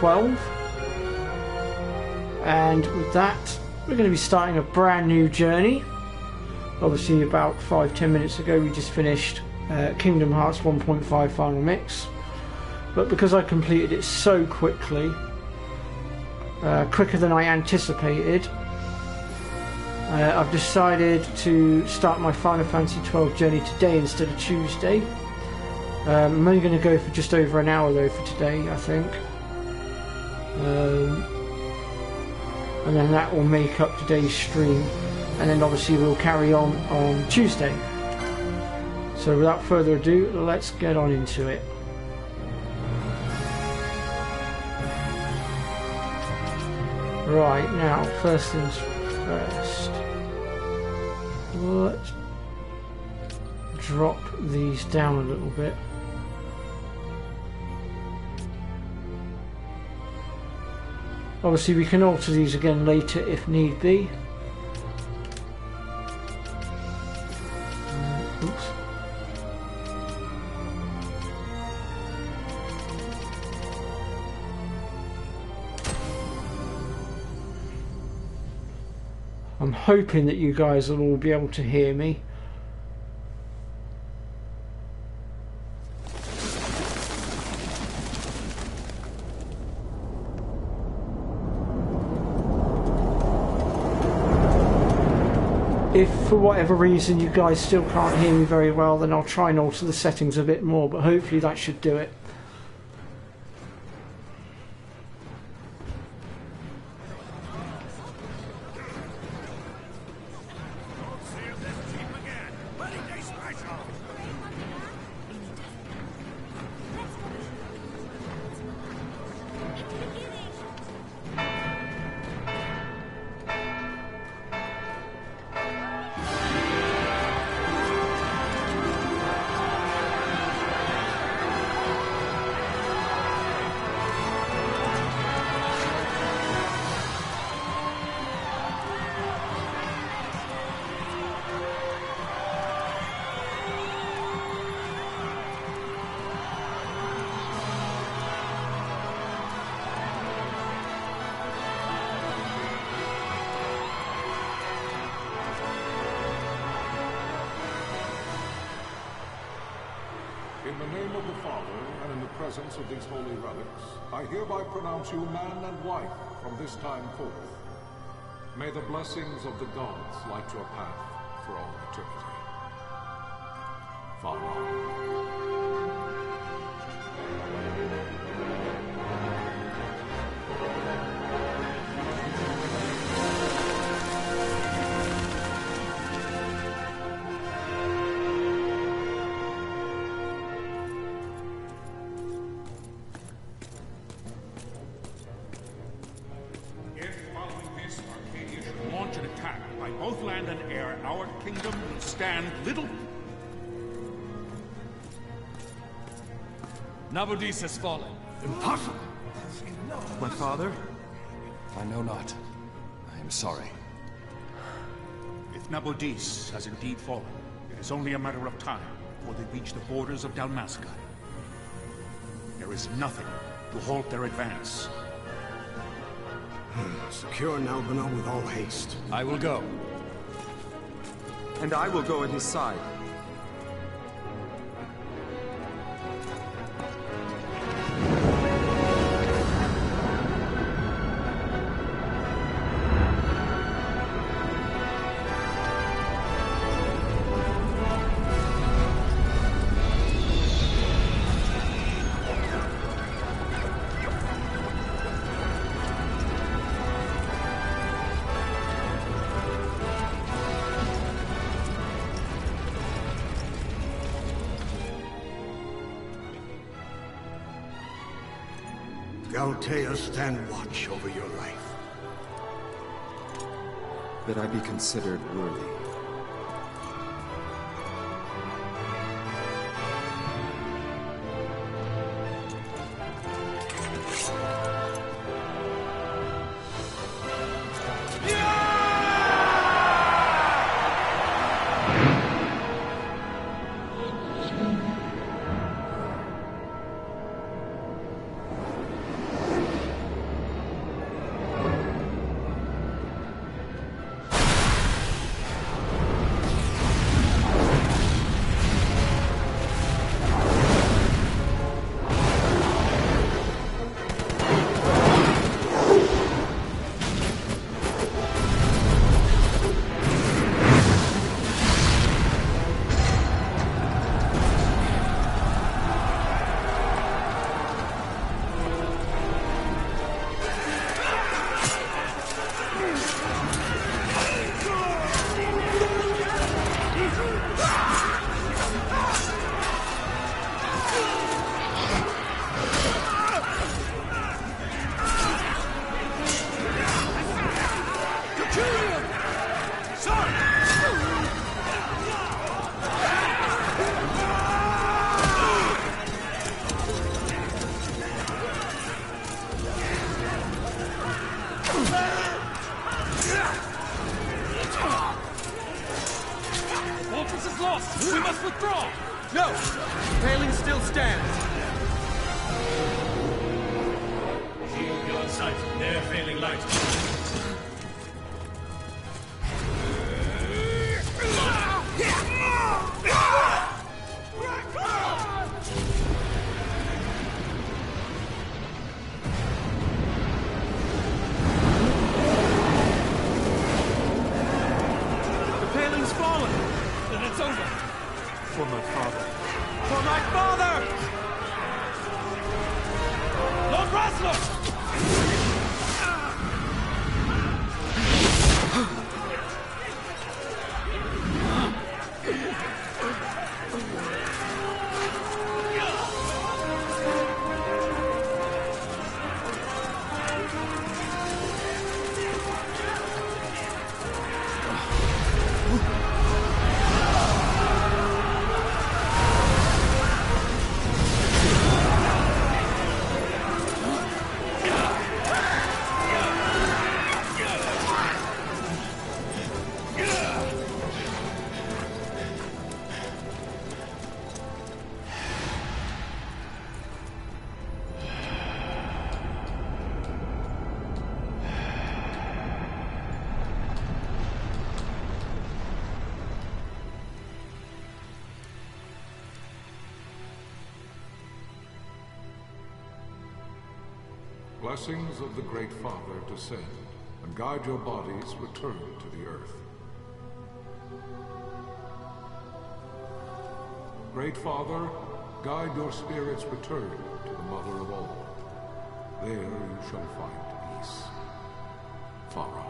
12. And with that, we're going to be starting a brand new journey. Obviously, about 5-10 minutes ago, we just finished Kingdom Hearts 1.5 Final Mix. But because I completed it so quickly, quicker than I anticipated, I've decided to start my Final Fantasy 12 journey today instead of Tuesday. I'm only going to go for just over an hour though for today, I think. And then that will make up today's stream. And then obviously we'll carry on Tuesday. So without further ado, let's get on into it. Right, now, first things first. Let's drop these down a little bit. Obviously we can alter these again later if need be. Oops. I'm hoping that you guys will all be able to hear me. If for whatever reason you guys still can't hear me very well, then I'll try and alter the settings a bit more, but hopefully that should do it. In the name of the Father, and in the presence of these holy relics, I hereby pronounce you man and wife from this time forth. May the blessings of the gods light your path for all eternity. Farewell. Nabudis has fallen. Impossible! My father? I know not. I am sorry. If Nabudis has indeed fallen, it is only a matter of time before they reach the borders of Dalmasca. There is nothing to halt their advance. Secure Nalbina with all haste. I will go. And I will go at his side. Altea, stand watch over your life. That I be considered worthy. We must withdraw! No! The paling still stands! Shield beyond sight. They're failing light. For my father. For my father! Lord Rasler! Blessings of the Great Father descend, and guide your bodies return to the earth. Great Father, guide your spirits return to the Mother of all. There you shall find peace. Pharaoh.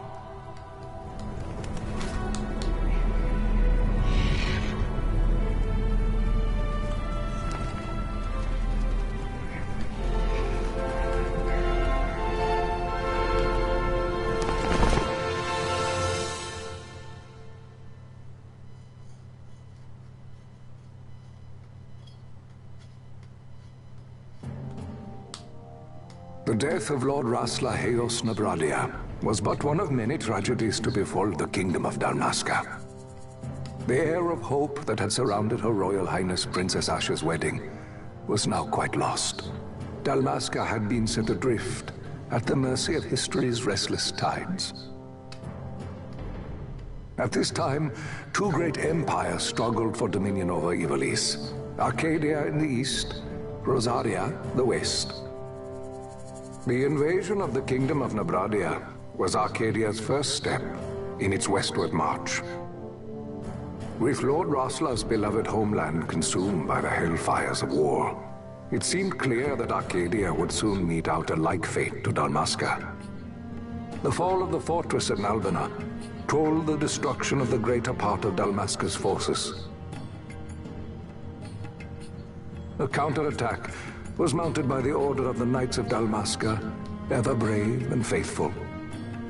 The death of Lord Rasla Heos Nabradia was but one of many tragedies to befall the Kingdom of Dalmasca. The air of hope that had surrounded Her Royal Highness Princess Asha's wedding was now quite lost. Dalmasca had been set adrift at the mercy of history's restless tides. At this time, two great empires struggled for dominion over Ivalice: Arcadia in the east, Rosaria the west. The invasion of the Kingdom of Nabradia was Arcadia's first step in its westward march. With Lord Rasla's beloved homeland consumed by the hellfires of war, it seemed clear that Arcadia would soon mete out a like fate to Dalmasca. The fall of the fortress at Nalbina told the destruction of the greater part of Dalmasca's forces. A counterattack was mounted by the order of the Knights of Dalmasca, ever brave and faithful.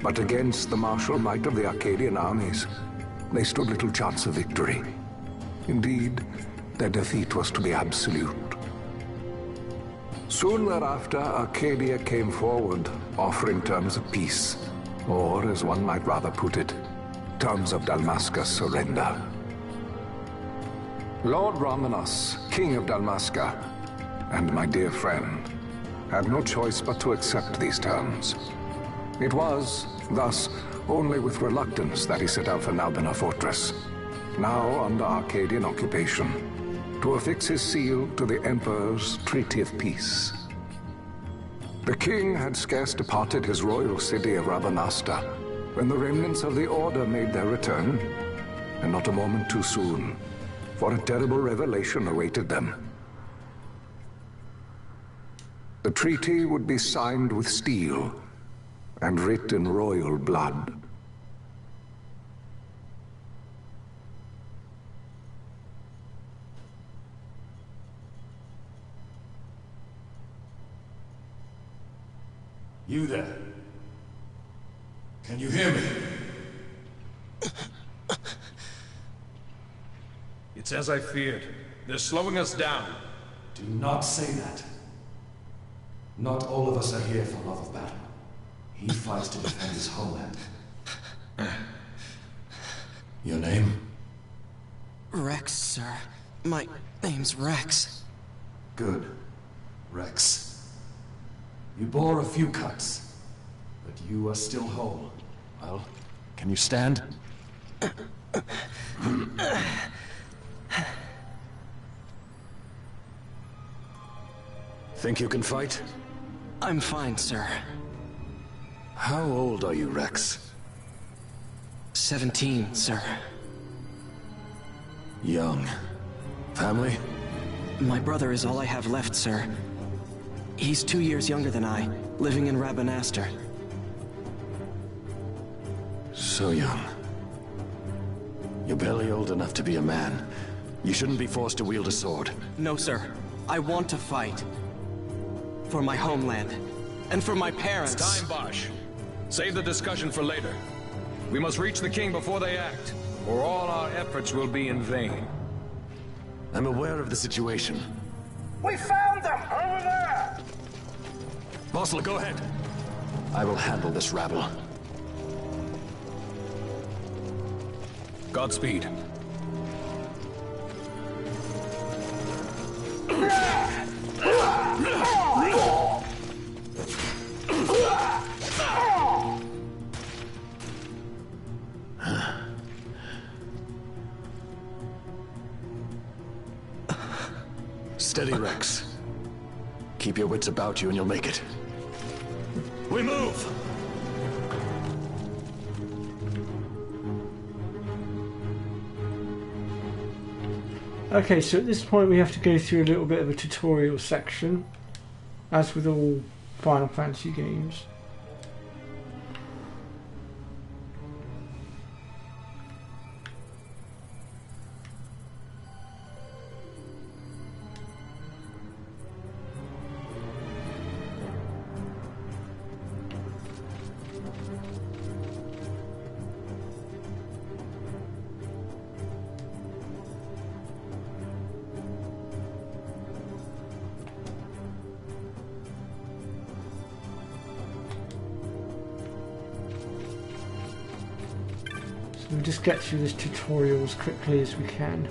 But against the martial might of the Arcadian armies, they stood little chance of victory. Indeed, their defeat was to be absolute. Soon thereafter, Arcadia came forward, offering terms of peace, or, as one might rather put it, terms of Dalmasca's surrender. Lord Ramanas, King of Dalmasca, and my dear friend, had no choice but to accept these terms. It was, thus, only with reluctance that he set out for Nalbina Fortress, now under Arcadian occupation, to affix his seal to the Emperor's Treaty of Peace. The king had scarce departed his royal city of Rabanasta when the remnants of the Order made their return, and not a moment too soon, for a terrible revelation awaited them. The treaty would be signed with steel and writ in royal blood. You there? Can you hear me? It's as I feared. They're slowing us down. Do not say that. Not all of us are here for love of battle. He fights to defend his homeland. Your name? Rex, sir. My name's Rex. Good. Rex. You bore a few cuts, but you are still whole. Well, can you stand? Think you can fight? I'm fine, sir. How old are you, Rex? 17, sir. Young. Family? My brother is all I have left, sir. He's 2 years younger than I, living in Rabanastre. So young. You're barely old enough to be a man. You shouldn't be forced to wield a sword. No, sir. I want to fight. For my homeland. And for my parents. It's time, Bosch. Save the discussion for later. We must reach the king before they act, or all our efforts will be in vain. I'm aware of the situation. We found them! Over there! Bossler, go ahead. I will handle this rabble. Godspeed. Steady, Rex. Keep your wits about you and you'll make it. We move! Okay, so at this point we have to go through a little bit of a tutorial section, as with all Final Fantasy games. We'll just get through this tutorial as quickly as we can.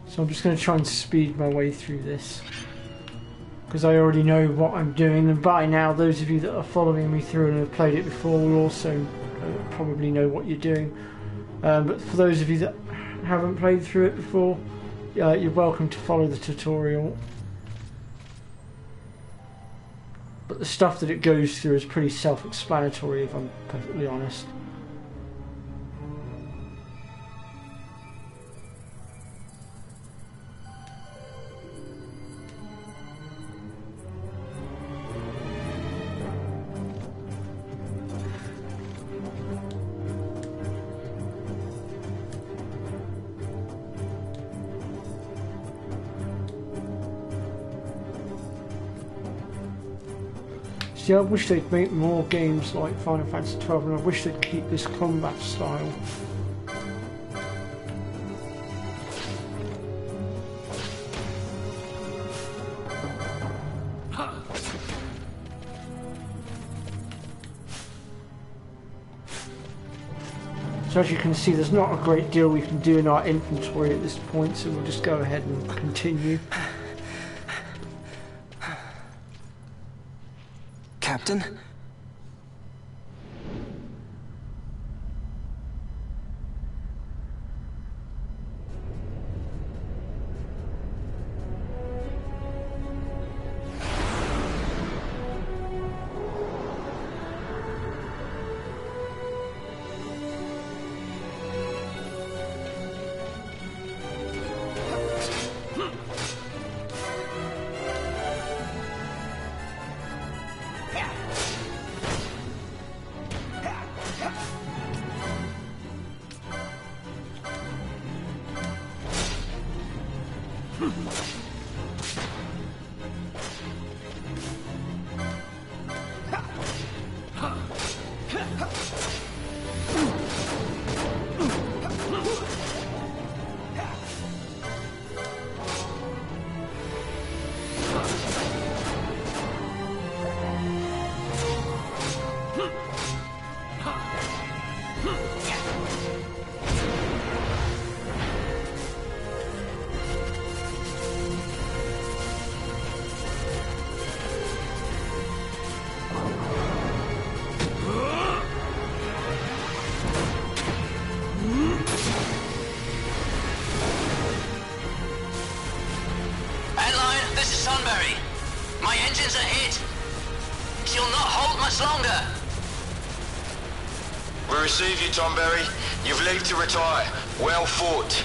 So I'm just going to try and speed my way through this, because I already know what I'm doing, and by now those of you that are following me through and have played it before will also probably know what you're doing. But for those of you that haven't played through it before, you're welcome to follow the tutorial. But the stuff that it goes through is pretty self-explanatory, if I'm perfectly honest. See, I wish they'd make more games like Final Fantasy 12, and I wish they'd keep this combat style. So as you can see, there's not a great deal we can do in our inventory at this point, so we'll just go ahead and continue. Captain? Receive you, Tomberry. You've leave to retire. Well fought.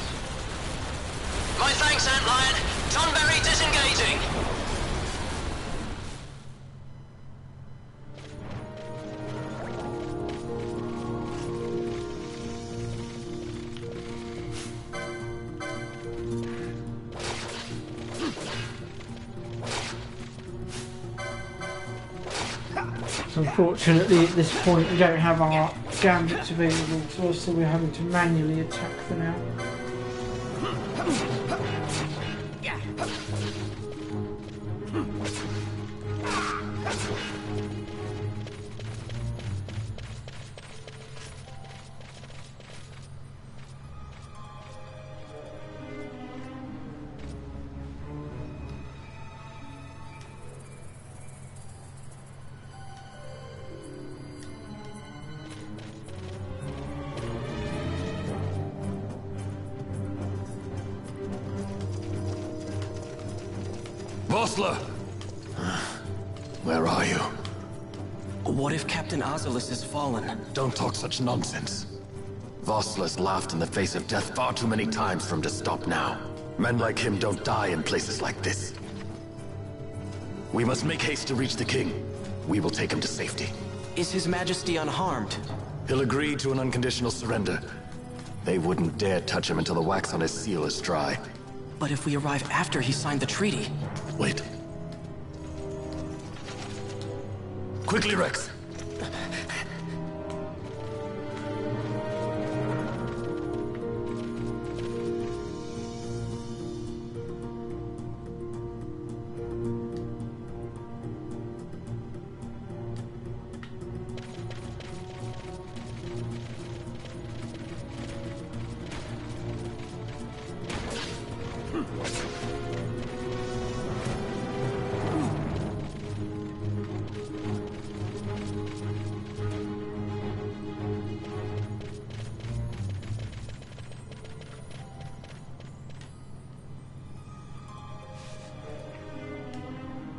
My thanks, Antlion. Tomberry disengaging. So unfortunately at this point we don't have our gambits available to us, so we're having to manually attack for now. Vossler! Where are you? What if Captain Azulis has fallen? Don't talk such nonsense. Vossler's laughed in the face of death far too many times for him to stop now. Men like him don't die in places like this. We must make haste to reach the king. We will take him to safety. Is His Majesty unharmed? He'll agree to an unconditional surrender. They wouldn't dare touch him until the wax on his seal is dry. But if we arrive after he signed the treaty... Wait. Quickly, Rex!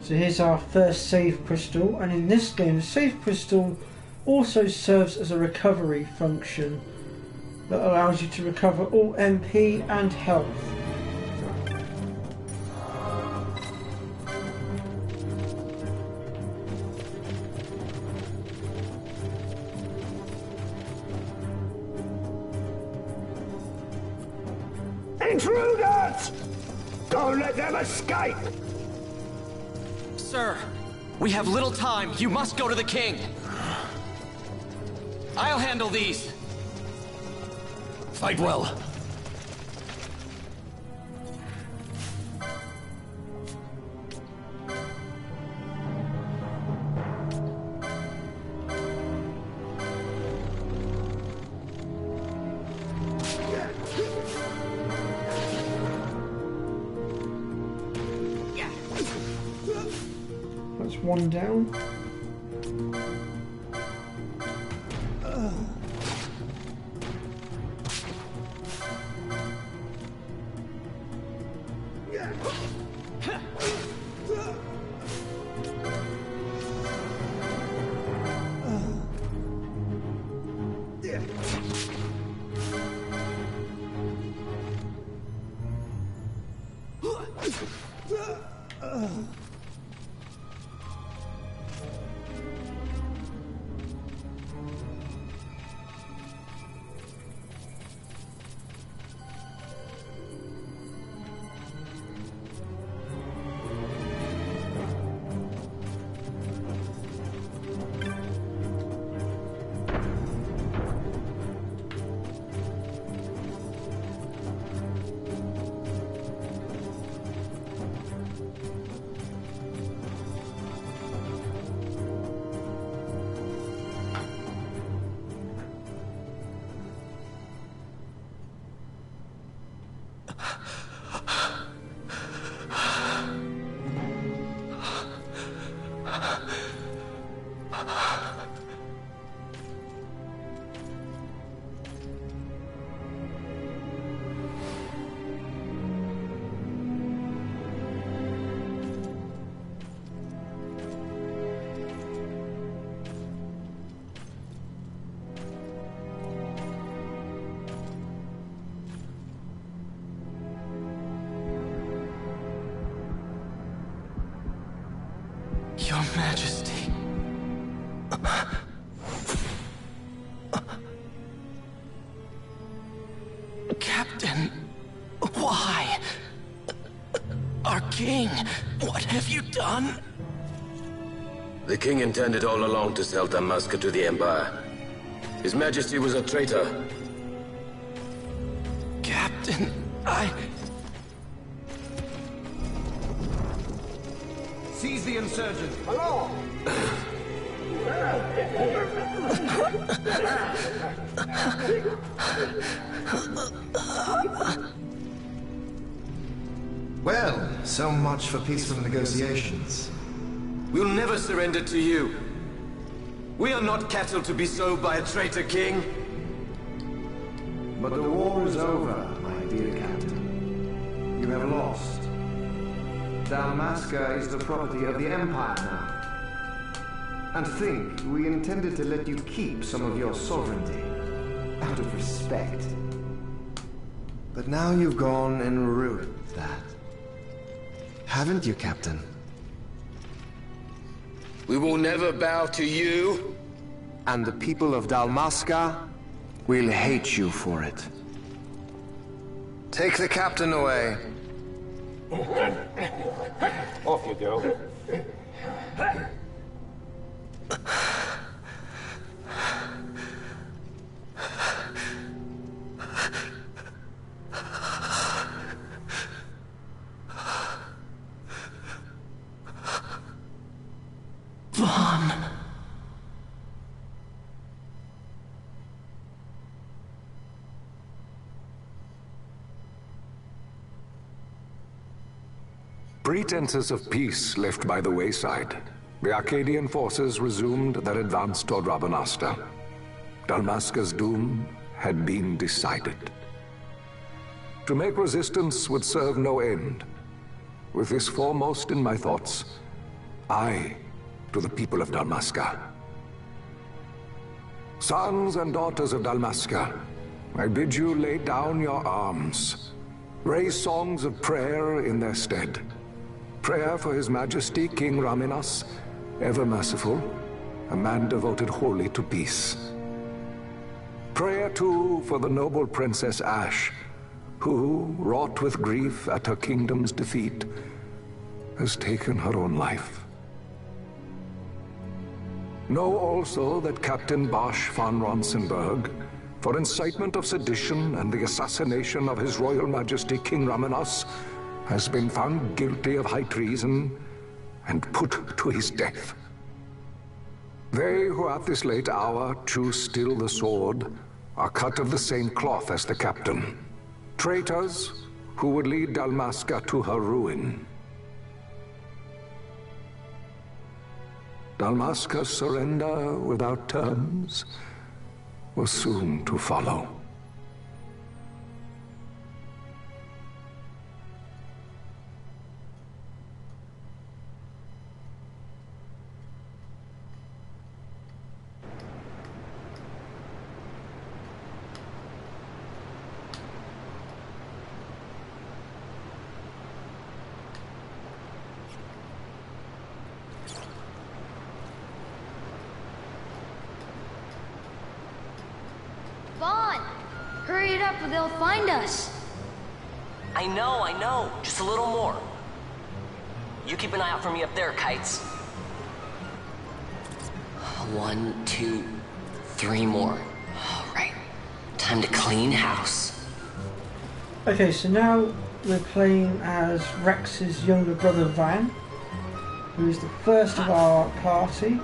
So here's our first save crystal, and in this game the save crystal also serves as a recovery function that allows you to recover all MP and health. Intruders! Don't let them escape! Sir, we have little time. You must go to the king. I'll handle these. Fight well. That's one down. Your Majesty. Captain, why? Our king, what have you done? The king intended all along to sell Dalmasca to the Empire. His Majesty was a traitor. Captain, Seize the insurgent! Hello! Well, so much for peaceful negotiations. We'll never surrender to you. We are not cattle to be sold by a traitor king. But the war is over, my dear Captain. You have lost. Dalmasca is the property of the Empire now. And think, we intended to let you keep some of your sovereignty, out of respect. But now you've gone and ruined that. Haven't you, Captain? We will never bow to you. And the people of Dalmasca will hate you for it. Take the Captain away. Off you go. Vaughn. Pretenses of peace left by the wayside, the Arcadian forces resumed their advance toward Rabanasta. Dalmasca's doom had been decided. To make resistance would serve no end. With this foremost in my thoughts, I to the people of Dalmasca. Sons and daughters of Dalmasca, I bid you lay down your arms. Raise songs of prayer in their stead. Prayer for His Majesty King Raminas, ever merciful, a man devoted wholly to peace. Prayer, too, for the noble Princess Ash, who, wrought with grief at her kingdom's defeat, has taken her own life. Know also that Captain Bosch von Ronsenberg, for incitement of sedition and the assassination of His Royal Majesty King Raminas, has been found guilty of high treason and put to his death. They who at this late hour choose still the sword are cut of the same cloth as the captain. Traitors who would lead Dalmasca to her ruin. Dalmasca's surrender without terms was soon to follow. Hurry it up or they'll find us. I know. Just a little more. You keep an eye out for me up there, Kites. 1, 2, 3 more. All right. Time to clean house. Okay, so now we're playing as Rex's younger brother Van, who is the first of our party.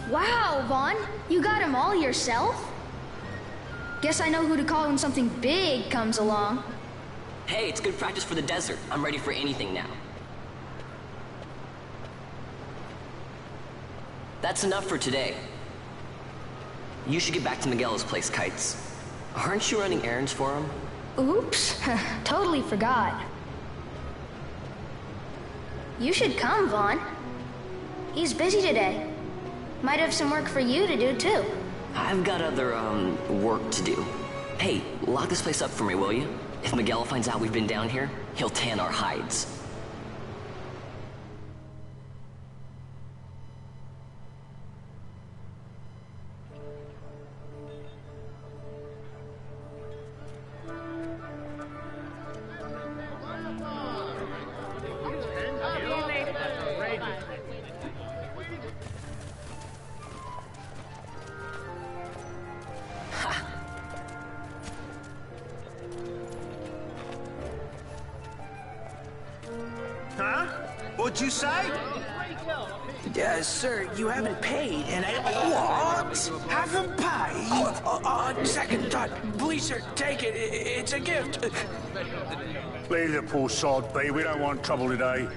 Wow, Vaughn, you got them all yourself? Guess I know who to call when something big comes along. Hey, it's good practice for the desert. I'm ready for anything now. That's enough for today. You should get back to Miguel's place, Kites. Aren't you running errands for him? Oops, totally forgot. You should come, Vaughn. He's busy today. Might have some work for you to do, too. I've got other, work to do. Hey, lock this place up for me, will you? If Miguel finds out we've been down here, he'll tan our hides. Huh? What'd you say? Sir, you haven't paid, and I... What? Haven't paid? On second thought, please, sir, take it. It's a gift. Leave the poor sod be. We don't want trouble today.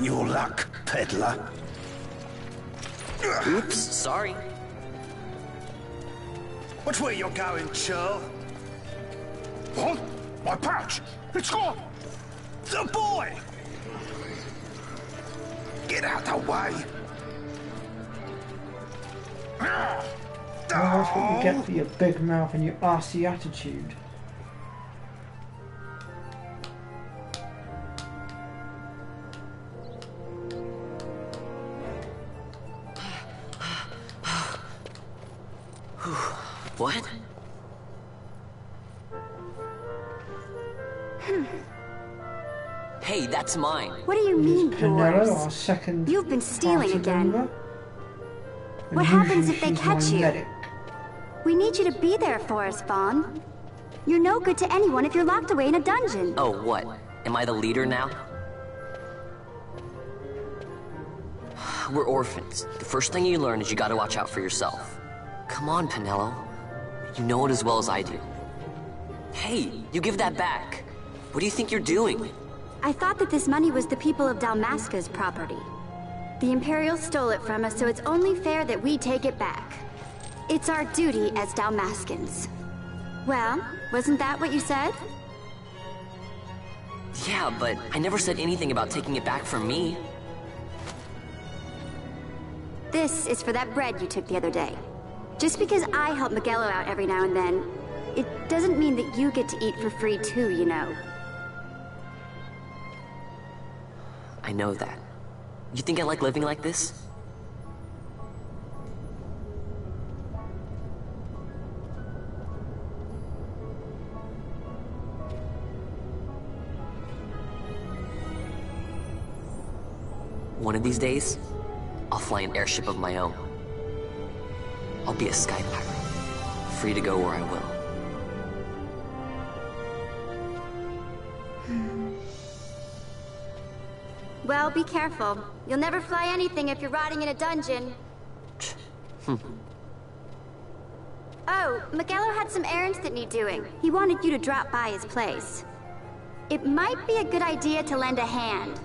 Your luck, peddler. Oops, sorry. Watch where you're going, churl. What? My pouch! It's gone! The boy! Get out the way! Well, that's what you get for your big mouth and your arsey attitude. What? Hey, that's mine. What do you mean, Penelo, our second You've been stealing again. member. What And happens usually if they she's catch my you? medic. We need you to be there for us, Vaughn. You're no good to anyone if you're locked away in a dungeon. Oh, what? Am I the leader now? We're orphans. The first thing you learn is you gotta watch out for yourself. Come on, Penelo. You know it as well as I do. Hey, you give that back. What do you think you're doing? I thought that this money was the people of Dalmasca's property. The Imperials stole it from us, so it's only fair that we take it back. It's our duty as Dalmascans. Well, wasn't that what you said? Yeah, but I never said anything about taking it back from me. This is for that bread you took the other day. Just because I help Miguelo out every now and then, it doesn't mean that you get to eat for free too, you know. I know that. You think I like living like this? One of these days, I'll fly an airship of my own. I'll be a sky pirate, free to go where I will. Well, be careful. You'll never fly anything if you're rotting in a dungeon. Oh, Miguelo had some errands that need doing. He wanted you to drop by his place. It might be a good idea to lend a hand.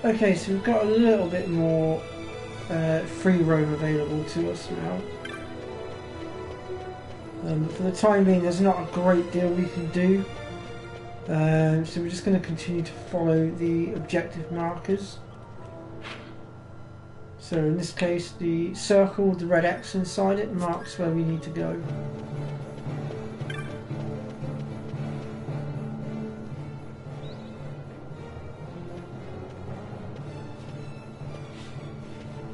Okay, so we've got a little bit more free roam available to us now. For the time being, there's not a great deal we can do. So we're just going to continue to follow the objective markers. So in this case, the circle with the red X inside it marks where we need to go.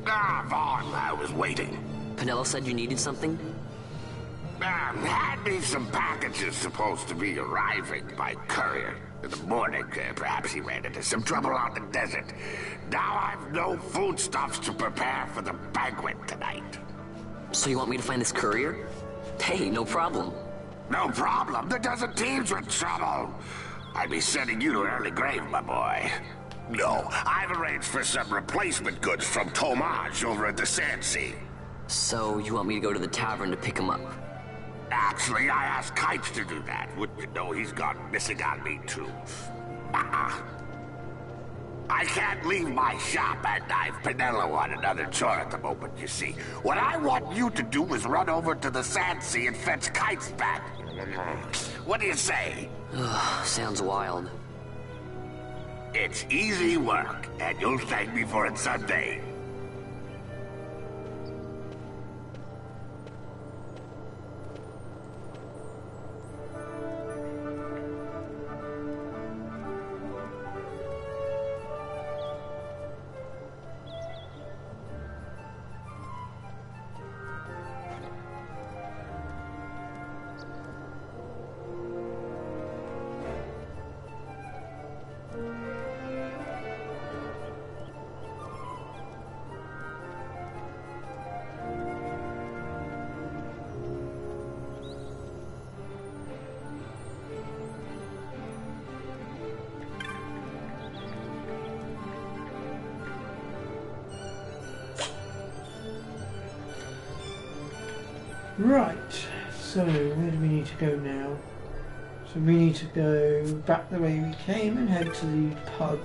Ah, Vaughn, I was waiting. Penelo said you needed something? Had me some packages supposed to be arriving by courier. In the morning, perhaps he ran into some trouble out in the desert. Now I've no foodstuffs to prepare for the banquet tonight. So you want me to find this courier? Hey, no problem. No problem. The desert teem's with trouble. I'd be sending you to an early grave, my boy. No, I've arranged for some replacement goods from Tomage over at the Sand Sea. So you want me to go to the tavern to pick him up? Actually, I asked Kites to do that. Wouldn't you know he's gone missing on me, too? I can't leave my shop, and I've Penelo on another chore at the moment, you see. What I want you to do is run over to the Sand Sea and fetch Kites back. What do you say? Sounds wild. It's easy work, and you'll thank me for it someday. Right, so where do we need to go now? So we need to go back the way we came and head to the pub.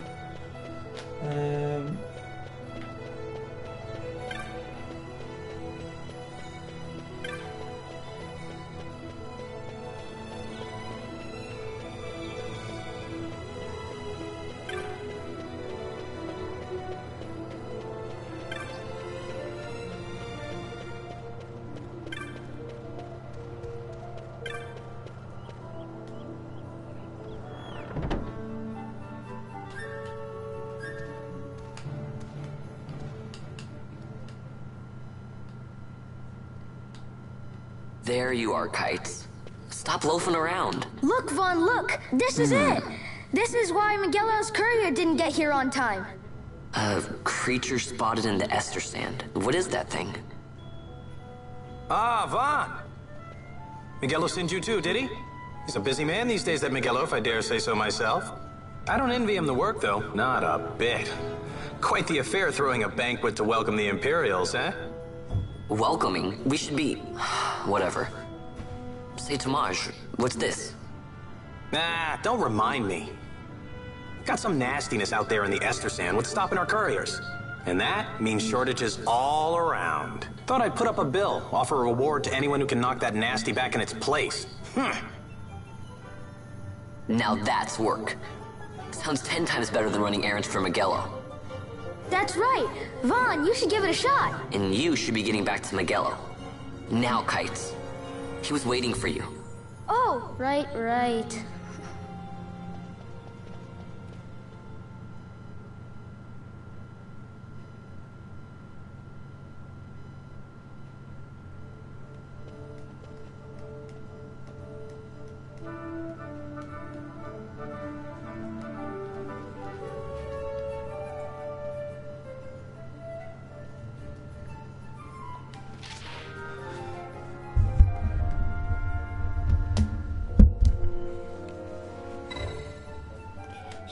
There you are, Kites. Stop loafing around. Look, Vaughn, look! This is it! This is why Miguelo's courier didn't get here on time. A creature spotted in the Ester Sand. What is that thing? Ah, Vaughn! Miguelo sent you too, did he? He's a busy man these days, that Miguelo, if I dare say so myself. I don't envy him the work, though. Not a bit. Quite the affair throwing a banquet to welcome the Imperials, eh? Welcoming? We should be... whatever. Say, Tomage, what's this? Nah, don't remind me. Got some nastiness out there in the Ester Sand. What's stopping our couriers? And that means shortages all around. Thought I'd put up a bill, offer a reward to anyone who can knock that nasty back in its place. Now that's work. Sounds 10 times better than running errands for Miguelo. That's right! Vaughn, you should give it a shot! And you should be getting back to Miguelo. Now, Kites. He was waiting for you. Oh, right.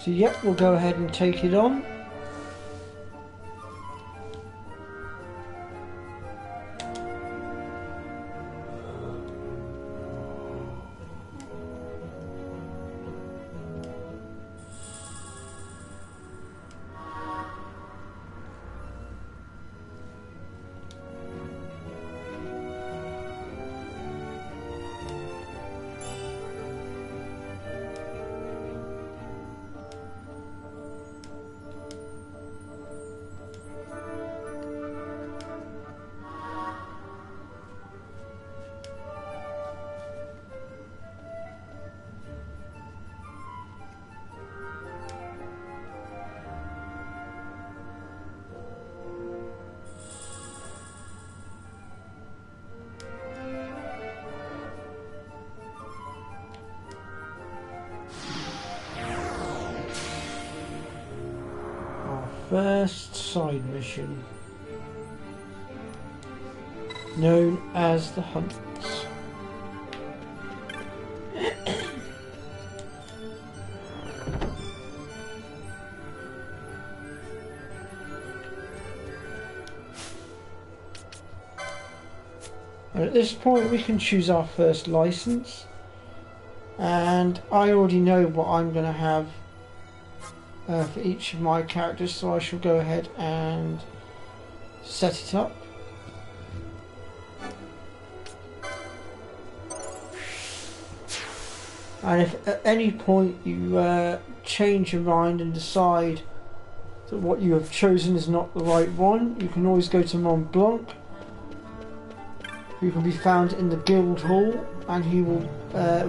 So yep, we'll go ahead and take it on. first side mission, known as the Hunts. And at this point we can choose our first license, and I already know what I'm going to have for each of my characters, so I shall go ahead and set it up. And if at any point you change your mind and decide that what you have chosen is not the right one, you can always go to Mont Blanc, who can be found in the guild hall, and he will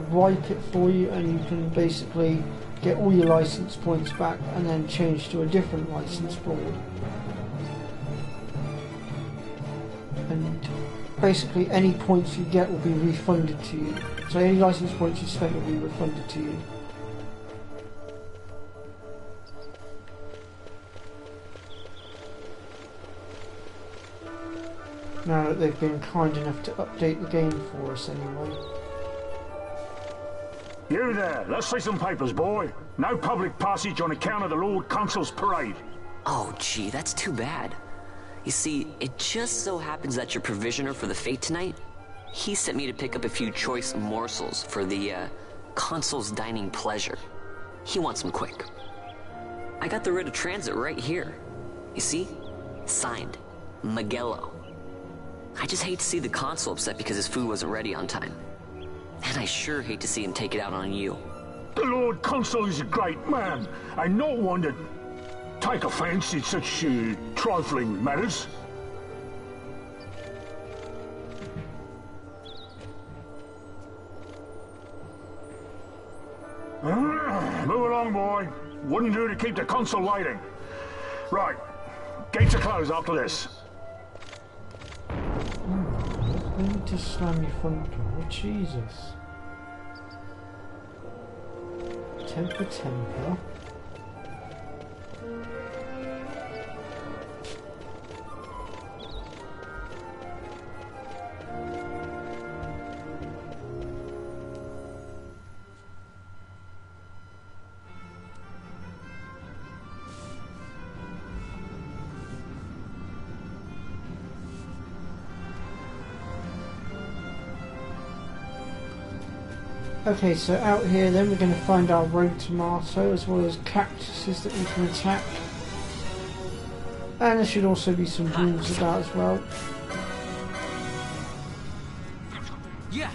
wipe it for you, and you can basically get all your license points back and then change to a different license board. And basically any points you get will be refunded to you. So any license points you spent will be refunded to you. Now that they've been kind enough to update the game for us anyway. You there, let's see some papers, boy. No public passage on account of the Lord Consul's parade. Oh, gee, that's too bad. You see, it just so happens that your provisioner for the fete tonight, he sent me to pick up a few choice morsels for the, Consul's dining pleasure. He wants them quick. I got the writ of transit right here. You see? Signed, Magello. I just hate to see the Consul upset because his food wasn't ready on time. And I sure hate to see him take it out on you. The Lord Consul is a great man, and not one to take offence in such trifling matters. Move along, boy. Wouldn't do to keep the Consul waiting. Right, gates are closed after this. You need to slam your front door, Jesus. Temper. Okay, so out here then we're going to find our rogue tomato as well as cactuses that we can attack. And there should also be some wolves about as well. Yeah.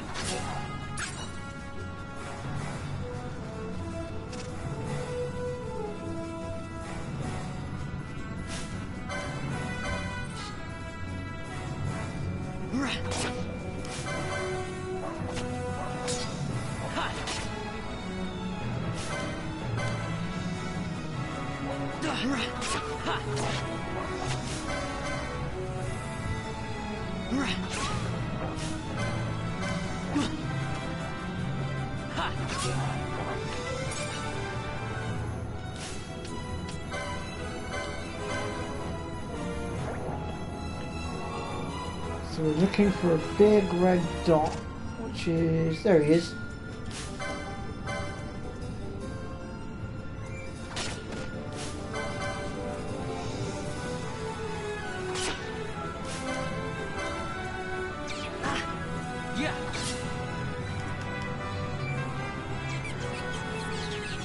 So we're looking for a big red dot, which is... there he is.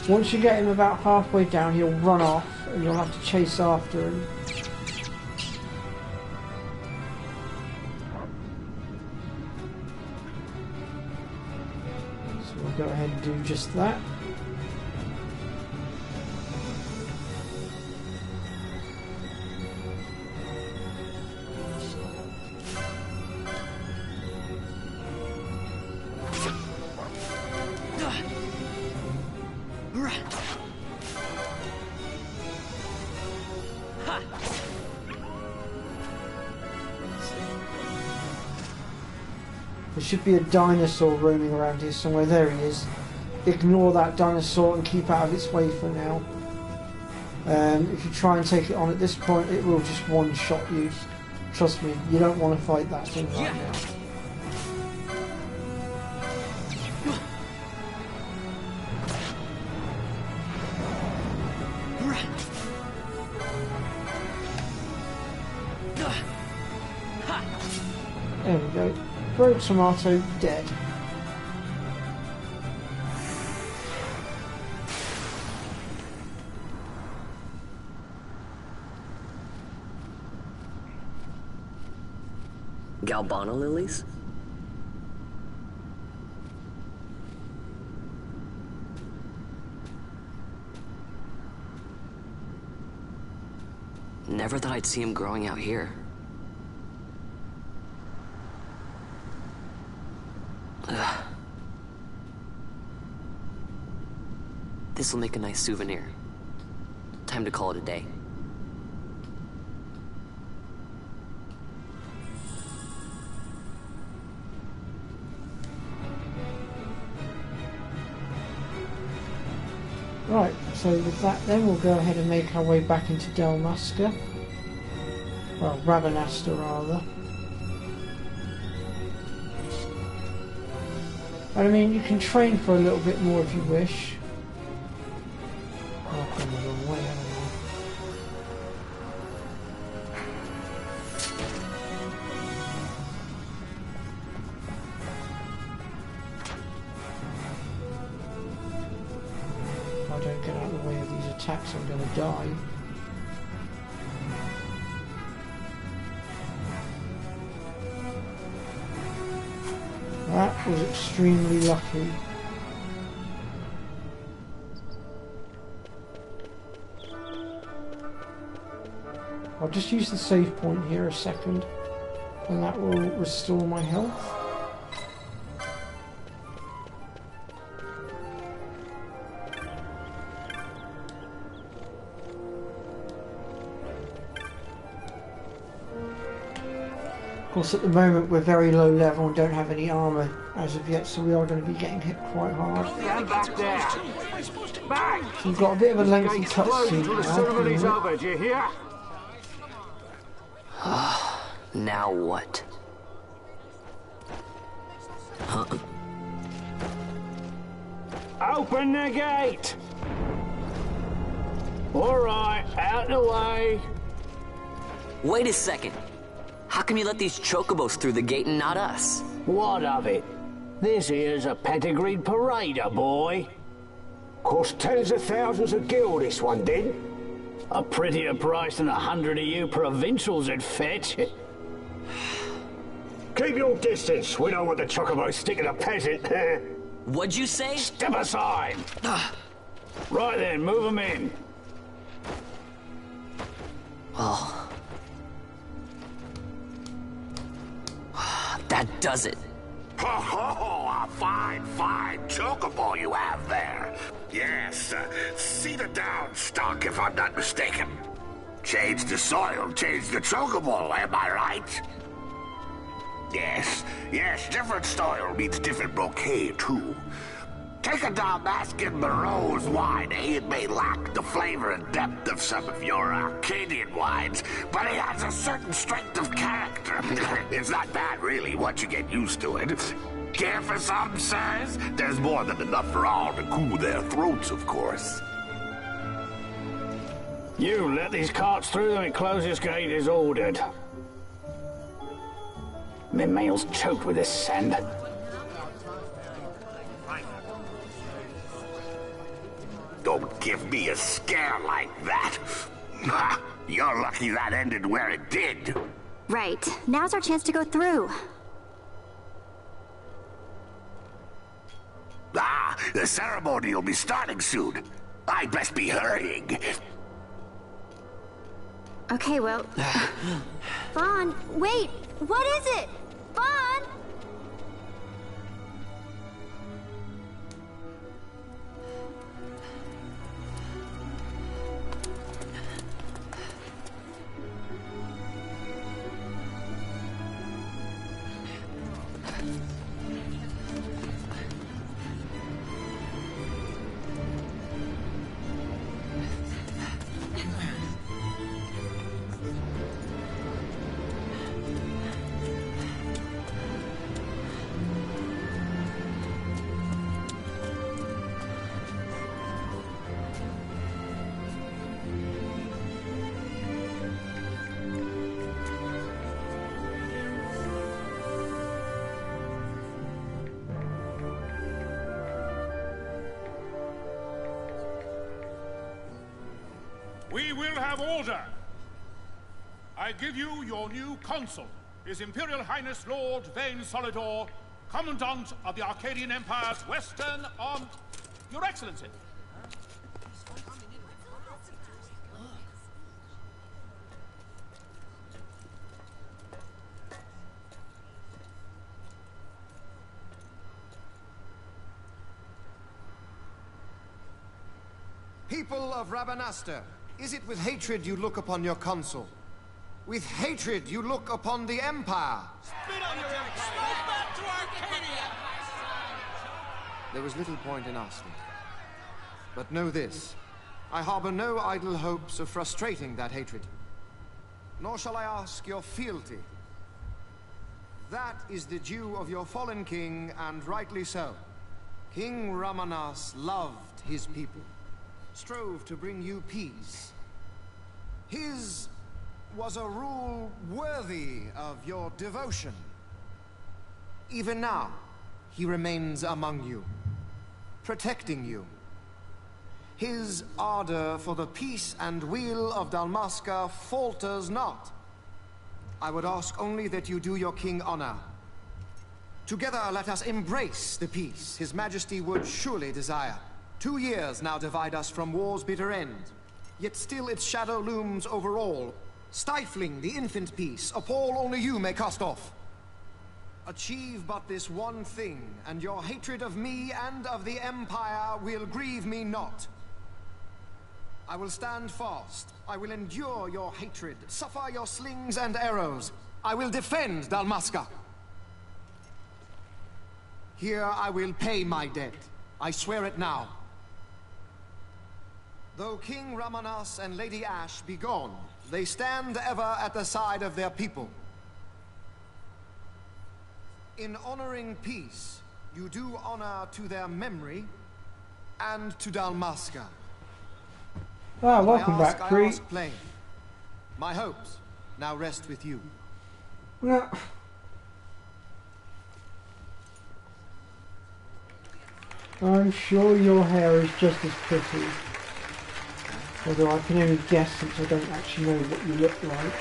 Once you get him about halfway down, he'll run off and you'll have to chase after him. So we'll go ahead and do just that. There should be a dinosaur roaming around here somewhere. There he is. Ignore that dinosaur and keep out of its way for now. If you try and take it on at this point, it will just one-shot you. Trust me, you don't want to fight that thing right now. There we go. Rogue Tomato dead. Galbana lilies? Never thought I'd see him growing out here. Ugh. This'll make a nice souvenir. Time to call it a day. Right, so with that then we'll go ahead and make our way back into Dalmasca. Well, Rabanasta rather. And I mean, you can train for a little bit more if you wish. Oh, I've gone the wrong way, haven't I? If I don't get out of the way of these attacks, I'm going to die. That was extremely lucky. I'll just use the save point here a second, and that will restore my health. Of course, at the moment we're very low level and don't have any armour as of yet, so we are going to be getting hit quite hard. Stand back there. Back. So we've got a bit of a lengthy cutscene now. Over, do you hear? Now what? Huh? Open the gate. All right, out the way. Wait a second. How come you let these chocobos through the gate and not us? What of it? This here's a pedigreed parader, boy. Cost tens of thousands of gil, this one did. A prettier price than 100 of you provincials would fetch. Keep your distance. We don't want the chocobos sticking a peasant. What'd you say? Step aside. Right then, move them in. Oh. That does it. Oh, a fine, fine chocobo you have there. Yes, cedar down stock if I'm not mistaken. Change the soil, change the chocobo, am I right? Yes, different soil means different bouquet too. Take a Dalmascan Moreau's wine, It may lack the flavor and depth of some of your Arcadian wines, but it has a certain strength of character. It's not bad, really, once you get used to it. Care for some, sirs? There's more than enough for all to cool their throats, of course. You let these carts through and close this gate as ordered. My mail's choked with this sand. Don't give me a scare like that. You're lucky that ended where it did. Right. Now's our chance to go through. The ceremony will be starting soon. I'd best be hurrying. Okay, well... Vaughn, wait! What is it? Vaughn! We will have order. I give you your new consul, His Imperial Highness Lord Vane Solidor, Commandant of the Arcadian Empire's Western Arm... Your Excellency. People of Rabanastre, is it with hatred you look upon your consul? With hatred you look upon the Empire? Spit on your empire! Straight back to Arcadia! There was little point in asking. But know this, I harbor no idle hopes of frustrating that hatred. Nor shall I ask your fealty. That is the due of your fallen king, and rightly so. King Ramanas loved his people, strove to bring you peace. His was a rule worthy of your devotion. Even now, he remains among you, protecting you. His ardor for the peace and weal of Dalmasca falters not. I would ask only that you do your king honor. Together let us embrace the peace His Majesty would surely desire. 2 years now divide us from war's bitter end, yet still its shadow looms over all, stifling the infant peace a pall only you may cast off. Achieve but this one thing, and your hatred of me and of the Empire will grieve me not. I will stand fast. I will endure your hatred, suffer your slings and arrows. I will defend Dalmasca. Here I will pay my debt. I swear it now. Though King Ramanas and Lady Ash be gone, they stand ever at the side of their people. In honoring peace, you do honor to their memory and to Dalmasca. Ah, welcome back, Cree. My hopes now rest with you. Yeah. I'm sure your hair is just as pretty. Although I can only guess since I don't actually know what you look like.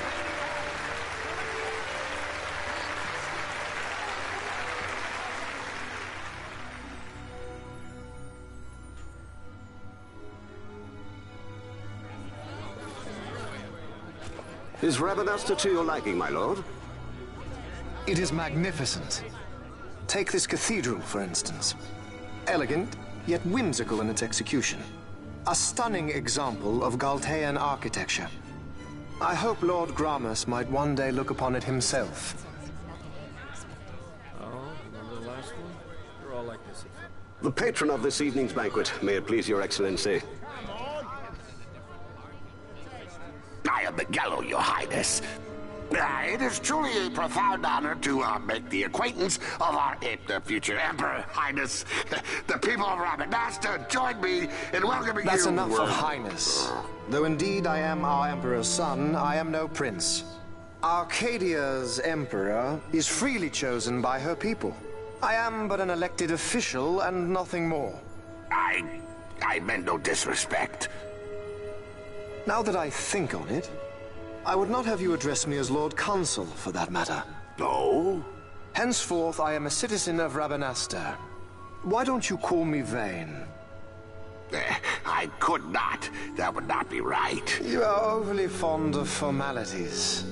Is Rabanastre to your liking, my lord? It is magnificent. Take this cathedral, for instance. Elegant, yet whimsical in its execution. A stunning example of Galtean architecture. I hope Lord Gramus might one day look upon it himself. Oh, remember the last one? You're all like this. The patron of this evening's banquet, may it please your excellency. I am Miguel, your highness. It is truly a profound honor to make the acquaintance of our future emperor, highness. The people of Rabanastre join me in welcoming you. That's enough of highness. Though indeed I am our emperor's son, I am no prince. Arcadia's emperor is freely chosen by her people. I am but an elected official and nothing more. I meant no disrespect. Now that I think on it, I would not have you address me as Lord Consul, for that matter. No? Henceforth, I am a citizen of Rabanastre. Why don't you call me Vane? I could not. That would not be right. You are overly fond of formalities.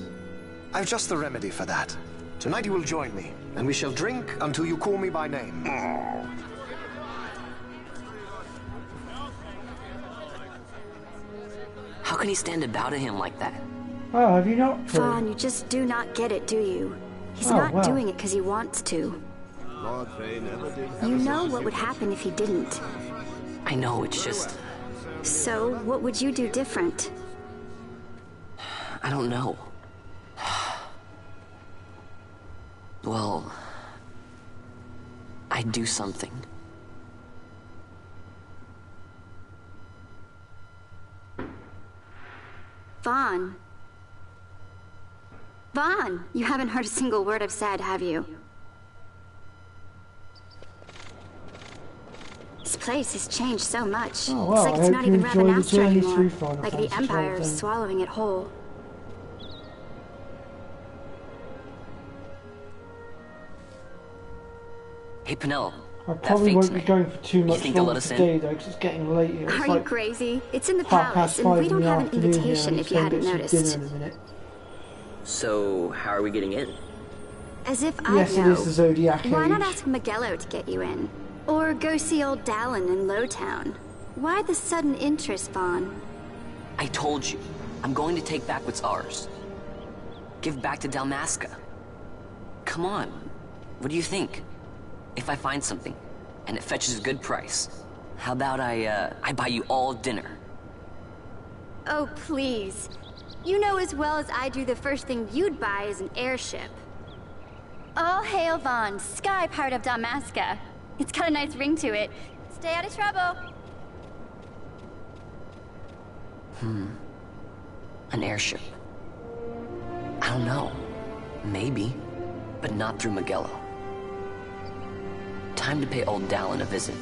I've just the remedy for that. Tonight you will join me, and we shall drink until you call me by name. Oh. How can he stand about to him like that? Oh, have you not? Vaughn, you just do not get it, do you? He's not doing it because he wants to. Lord Vane never did. You know what would happen if he didn't. I know, it's just... So, what would you do different? I don't know. Well... I'd do something. Vaughn. Vaughn, you haven't heard a single word I've said, have you? This place has changed so much. Oh, well, it's like it's not even Rabanastre anymore. Like the Empire is swallowing it whole. Hey, Penelope. I probably won't be going for too much longer today, though, because it's getting late here. Are you crazy? It's in the palace, and we don't have an invitation if you hadn't noticed. So, how are we getting in? As if I know. Yes, it is the Zodiac Age. Why not ask Magello to get you in? Or go see old Dallin in Lowtown? Why the sudden interest, Vaughn? I told you. I'm going to take back what's ours. Give back to Dalmasca. Come on. What do you think? If I find something, and it fetches a good price, how about I buy you all dinner? Oh, please. You know as well as I do the first thing you'd buy is an airship. All hail Vaughn, sky part of Dalmasca. It's got a nice ring to it. Stay out of trouble. An airship. I don't know. Maybe. But not through Magello. Time to pay old Dallin a visit.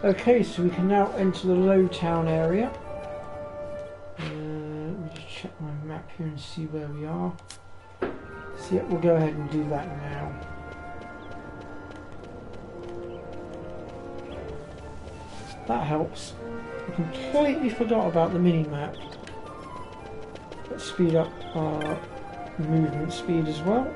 Okay, so we can now enter the Lowtown area. Let me just check my map here and see where we are. So yeah, we'll go ahead and do that now. That helps. I completely forgot about the mini-map. Let's speed up our movement speed as well.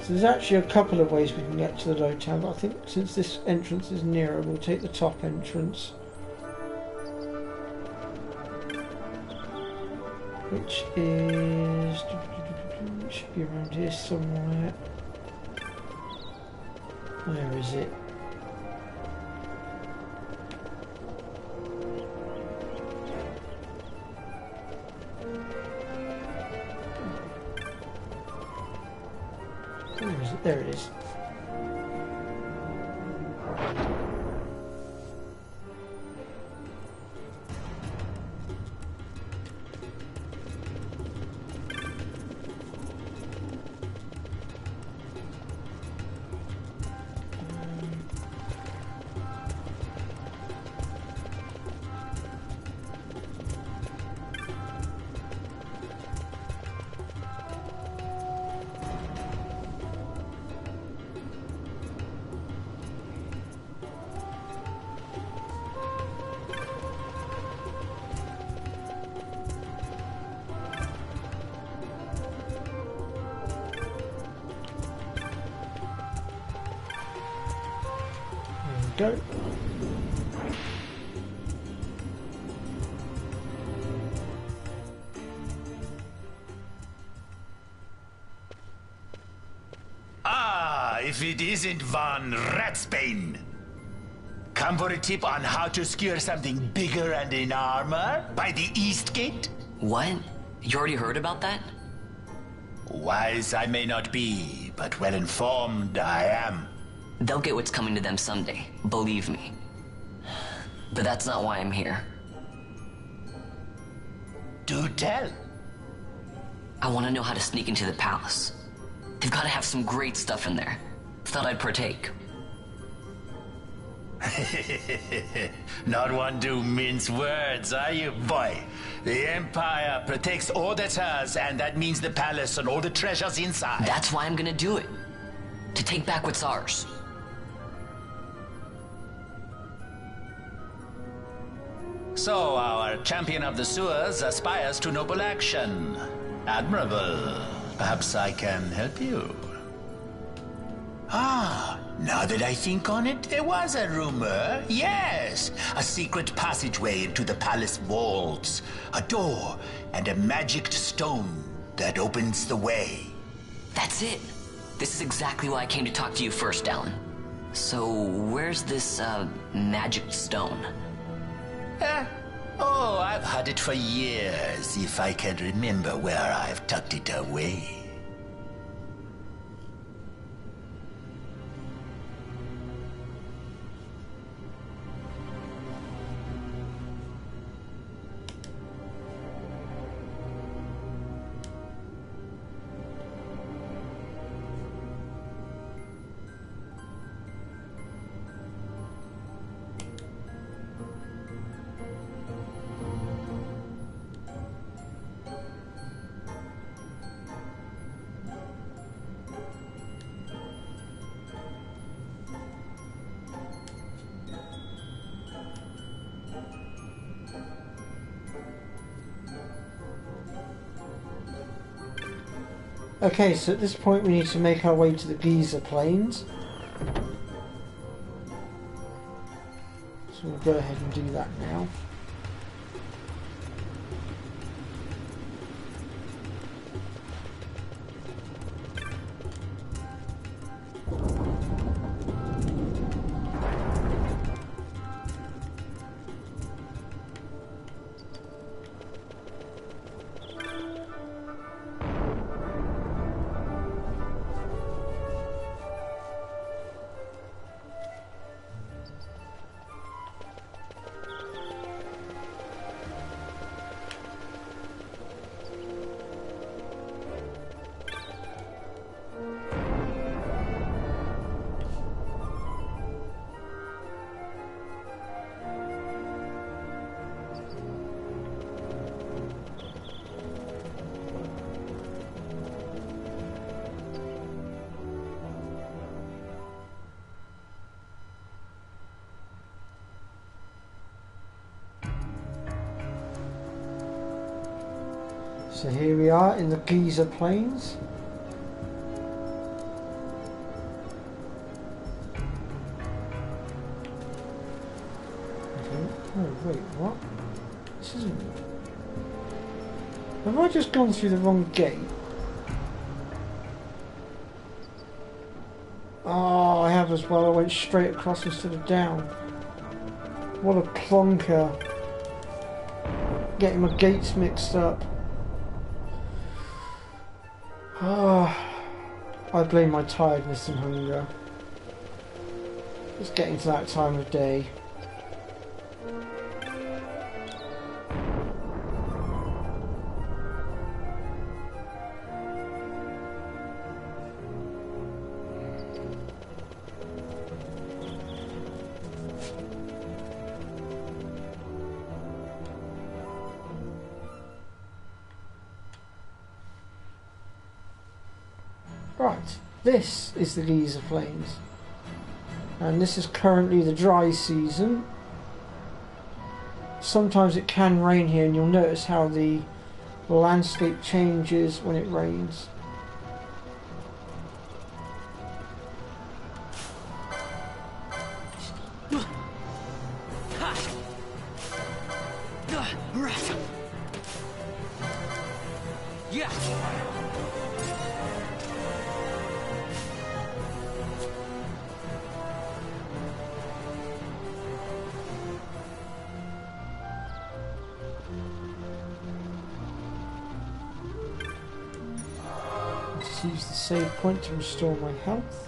There's actually a couple of ways we can get to the Lowtown, but I think since this entrance is nearer, we'll take the top entrance, which is should be around here somewhere. Where is it? Where is it? There it is. Go. Ah, if it isn't Von Ratsbane. Come for a tip on how to secure something bigger and in armor by the East Gate? What? You already heard about that? Wise I may not be, but well informed I am. They'll get what's coming to them someday, believe me. But that's not why I'm here. Do tell. I want to know how to sneak into the palace. They've got to have some great stuff in there. Thought I'd partake. Not one to mince words, are you, boy? The Empire protects all that's hers, and that means the palace and all the treasures inside. That's why I'm gonna do it. To take back what's ours. So, our champion of the sewers aspires to noble action. Admirable. Perhaps I can help you. Ah, now that I think on it, there was a rumor. Yes, a secret passageway into the palace walls. A door and a magic stone that opens the way. That's it. This is exactly why I came to talk to you first, Alan. So, where's this, magic stone? Oh, I've had it for years, if I can remember where I've tucked it away. Okay, so at this point we need to make our way to the Giza Plains. So we'll go ahead and do that now. So here we are in the Giza Plains. Oh wait, what? This isn't... Have I just gone through the wrong gate? Oh, I have as well. I went straight across instead of down. What a plonker. Getting my gates mixed up. Oh, I blame my tiredness and hunger. It's getting to that time of day. Right, this is the Giza Plains, and this is currently the dry season. Sometimes it can rain here, and you'll notice how the landscape changes when it rains. Use the save point to restore my health.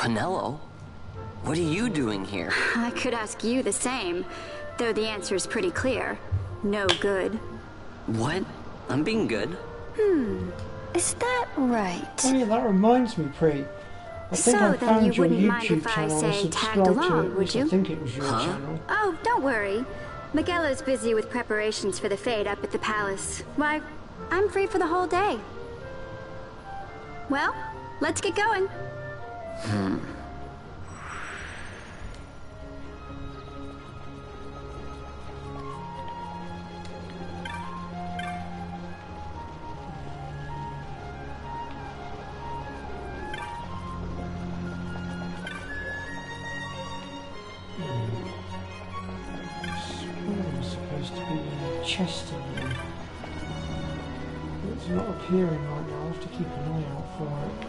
Pinello, what are you doing here? I could ask you the same, though the answer is pretty clear. No good. What? I'm being good. Is that right? Oh yeah, that reminds me, Pri. I think So I then found you your wouldn't mind YouTube if I channel and say tagged subscribed to along, it, would because I you? think it was your channel. Oh, don't worry. Miguelo's busy with preparations for the fete up at the palace. Why, I'm free for the whole day. Well, let's get going. It's supposed to be in a chest in here. It's not appearing right now. I'll have to keep an eye out for it.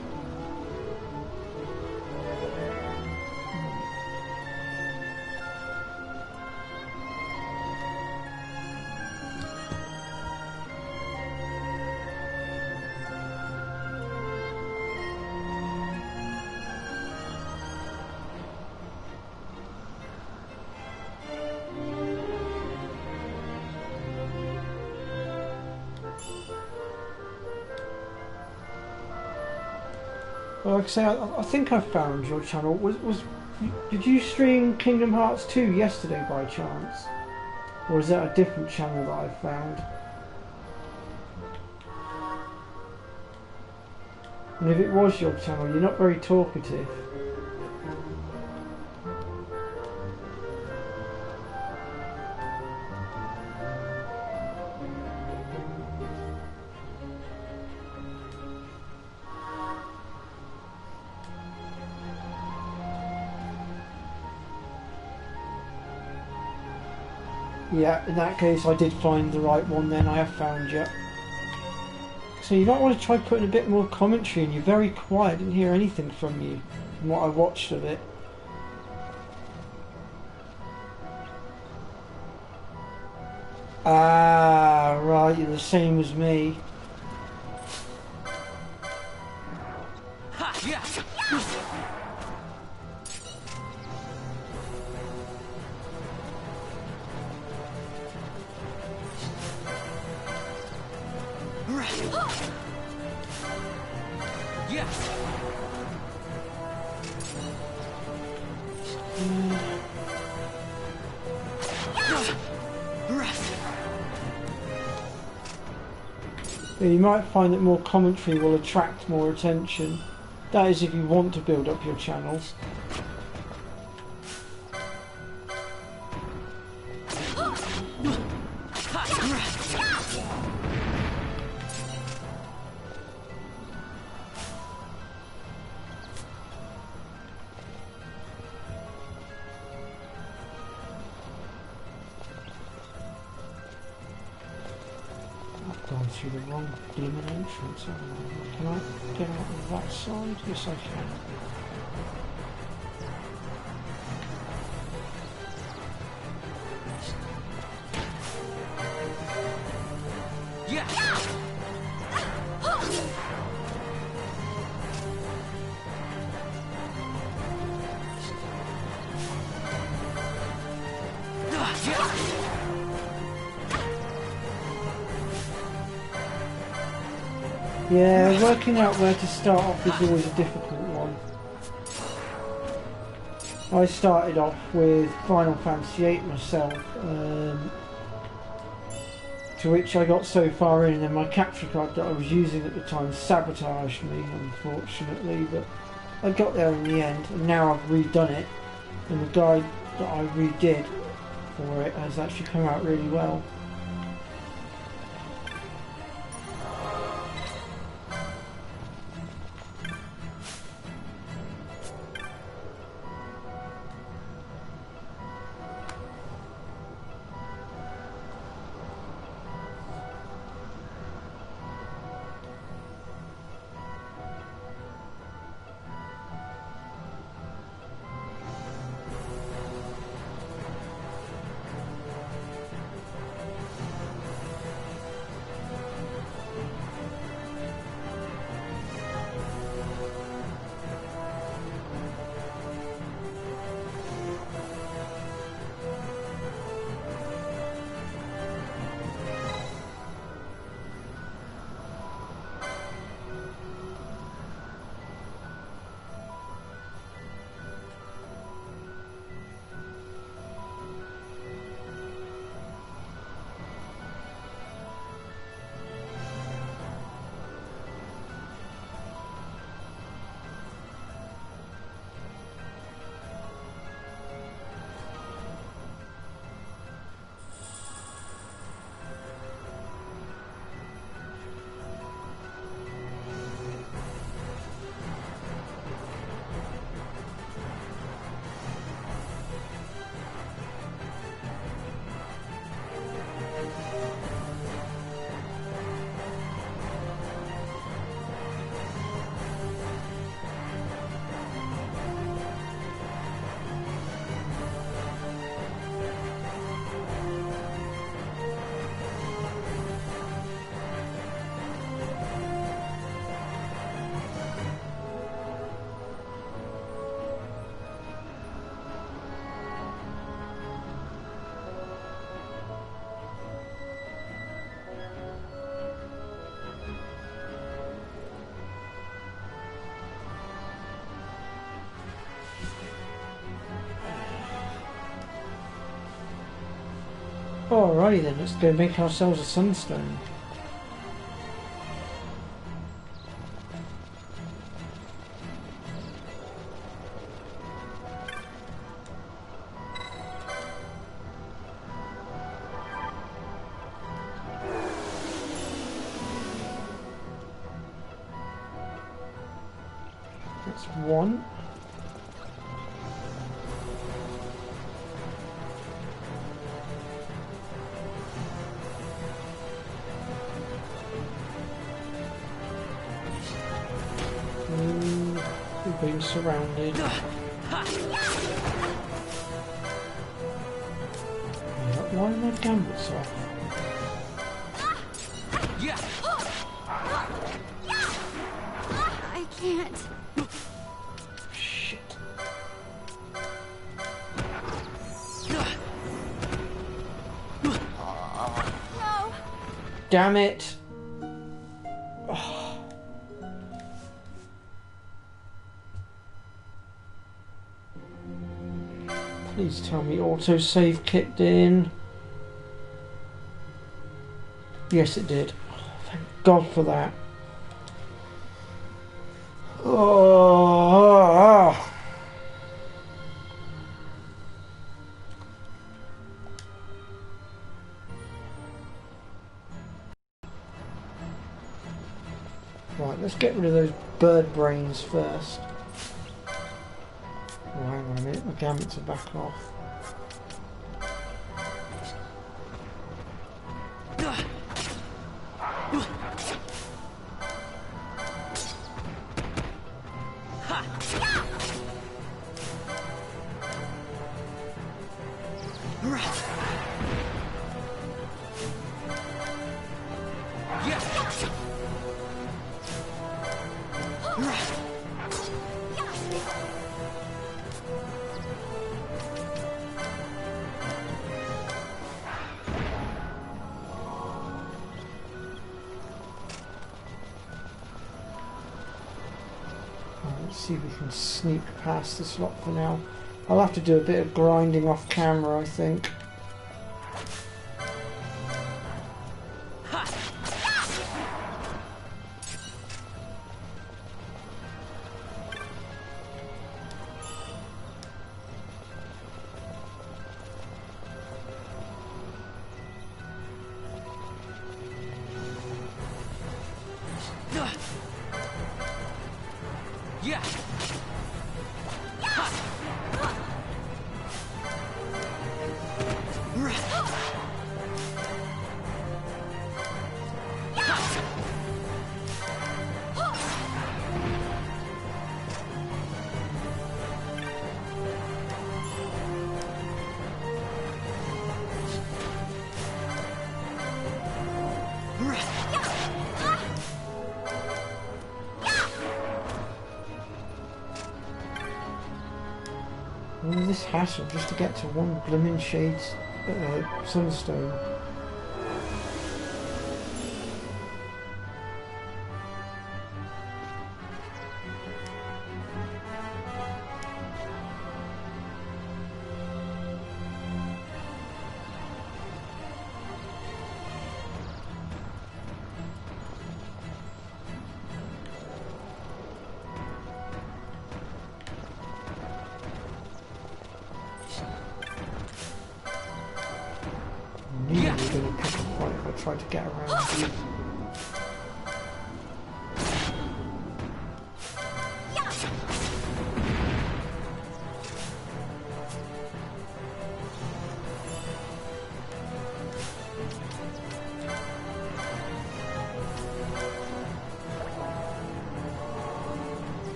Well, like I say, I think I found your channel. Did you stream Kingdom Hearts 2 yesterday by chance? Or is that a different channel that I found? And if it was your channel, you're not very talkative. Yeah, in that case I did find the right one then, I have found you. So you might want to try putting a bit more commentary in. You're very quiet, I didn't hear anything from you from what I watched of it. Ah, right, you're the same as me. Yeah, you might find that more commentary will attract more attention. That is if you want to build up your channel. Gone through the wrong blooming entrance, haven't I? Can I get out of that side? Yes, I can. Yeah, working out where to start off is always a difficult one. I started off with Final Fantasy VIII myself, to which I got so far in, and then my capture card that I was using at the time sabotaged me, unfortunately, but I got there in the end, and now I've redone it, and the guide that I redid for it has actually come out really well. Alrighty then, let's go make ourselves a sunstone. That's one. We've been surrounded. Yeah, why are my gambits off? I can't. Shit. No. Damn it. Please tell me autosave kicked in. Yes, it did. Oh, thank God for that. Oh. Right, let's get rid of those bird brains first. Oh, hang on a minute, my gambits are back off. Let's see if we can sneak past this lot for now. I'll have to do a bit of grinding off camera, I think. All this hassle just to get to one blooming shades sunstone. Try to get around you.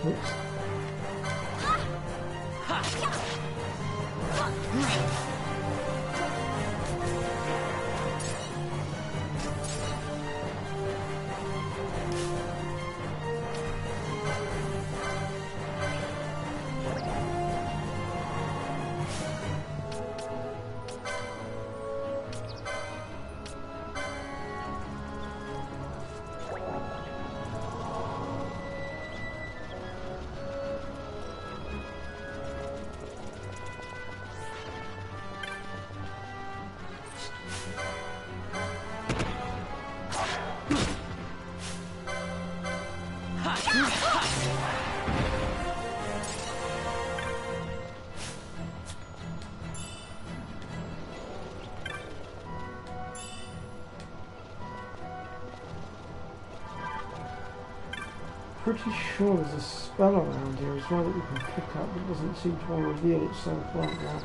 Oops. Pretty sure there's a spell around here as well that we can pick up. It doesn't seem to want to reveal itself right now.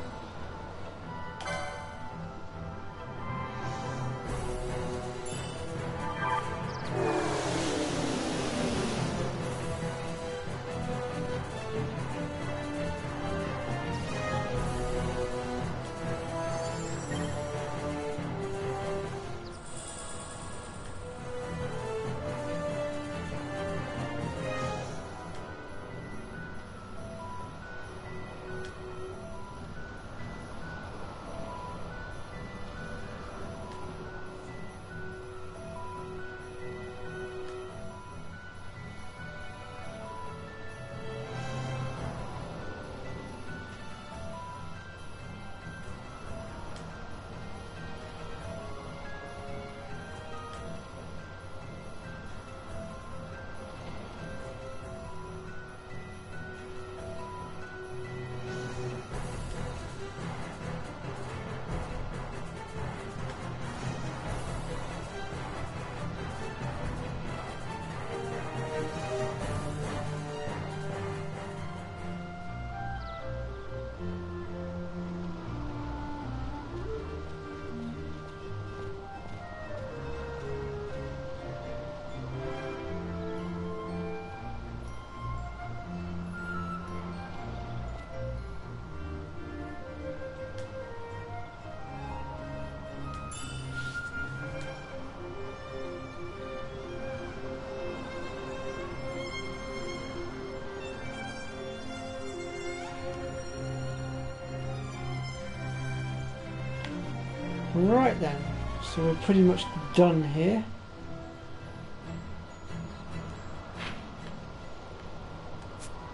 Right then, so we're pretty much done here.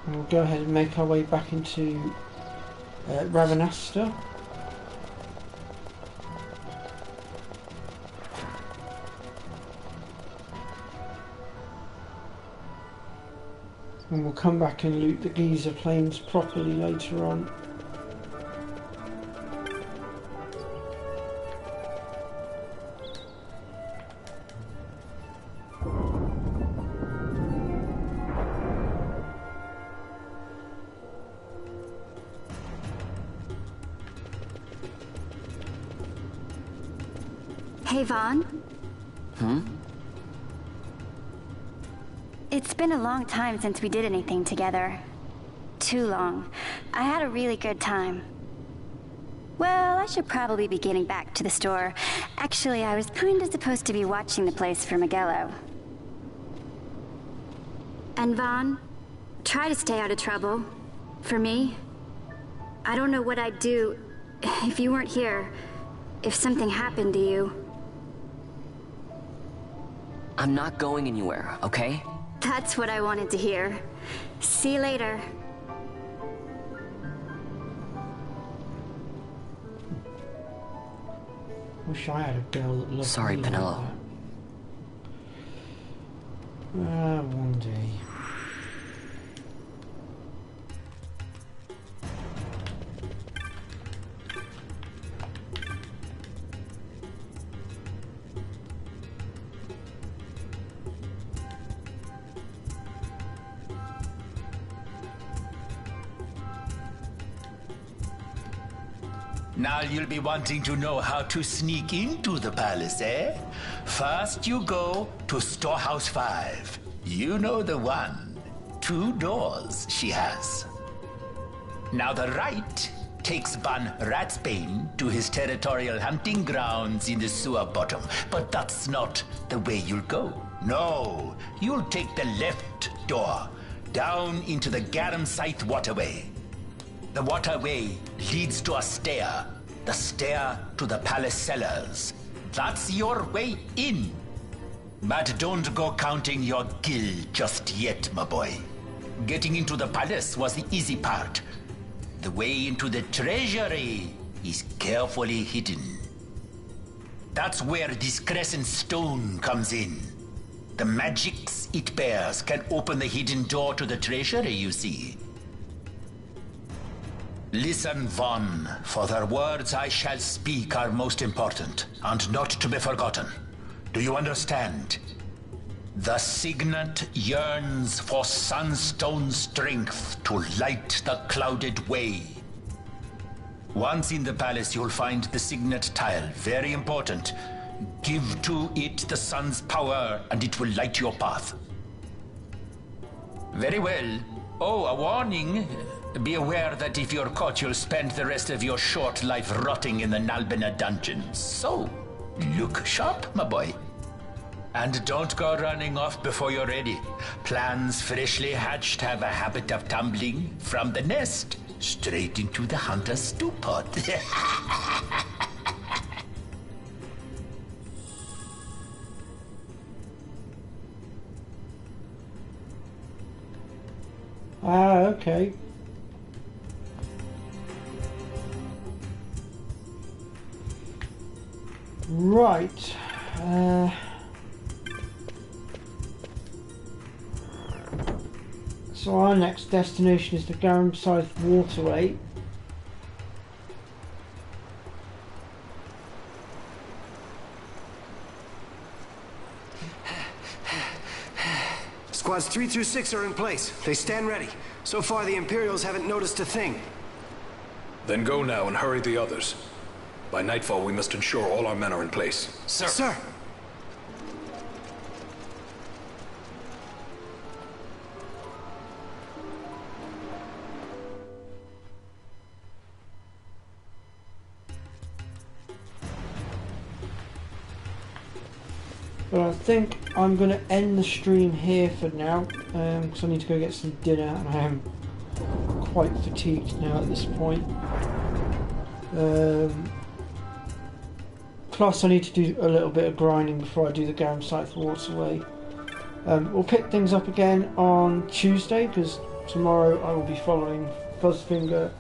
And we'll go ahead and make our way back into Ravenasta. And we'll come back and loot the Giza Plains properly later on. Hey, Vaughn. Hmm? It's been a long time since we did anything together. Too long. I had a really good time. Well, I should probably be getting back to the store. Actually, I was kinda supposed to be watching the place for Miguelo. And Vaughn, try to stay out of trouble. For me. I don't know what I'd do if you weren't here. If something happened to you. I'm not going anywhere, okay? That's what I wanted to hear. See you later. Wish I had a girl that loved Sorry, me Penelo. Like that. One day. Now you'll be wanting to know how to sneak into the palace, eh? First you go to Storehouse 5. You know the one. 2 doors she has. Now the right takes Ban Ratsbane to his territorial hunting grounds in the sewer bottom. But that's not the way you'll go. No, you'll take the left door, down into the Garum Scythe waterway. The waterway leads to a stair. The stair to the palace cellars. That's your way in. But don't go counting your gil just yet, my boy. Getting into the palace was the easy part. The way into the treasury is carefully hidden. That's where this crescent stone comes in. The magics it bears can open the hidden door to the treasury, you see. Listen, Von, for the words I shall speak are most important, and not to be forgotten. Do you understand? The Signet yearns for sunstone strength to light the clouded way. Once in the palace, you'll find the Signet tile. Very important. Give to it the sun's power, and it will light your path. Very well. Oh, a warning. Be aware that if you're caught, you'll spend the rest of your short life rotting in the Nalbina dungeons. So, look sharp, my boy. And don't go running off before you're ready. Plans freshly hatched have a habit of tumbling from the nest straight into the hunter's stew pot. Ah, okay. Right. So our next destination is the Garum Scythe Waterway. Squads 3 through 6 are in place. They stand ready. So far, the Imperials haven't noticed a thing. Then go now and hurry the others. By nightfall, we must ensure all our men are in place. Sir. Sir! But I think I'm going to end the stream here for now, because I need to go get some dinner, and I am quite fatigued now at this point. Plus I need to do a little bit of grinding before I do the Garum Scythe Waterway. We'll pick things up again on Tuesday, because tomorrow I will be following Fuzzfinger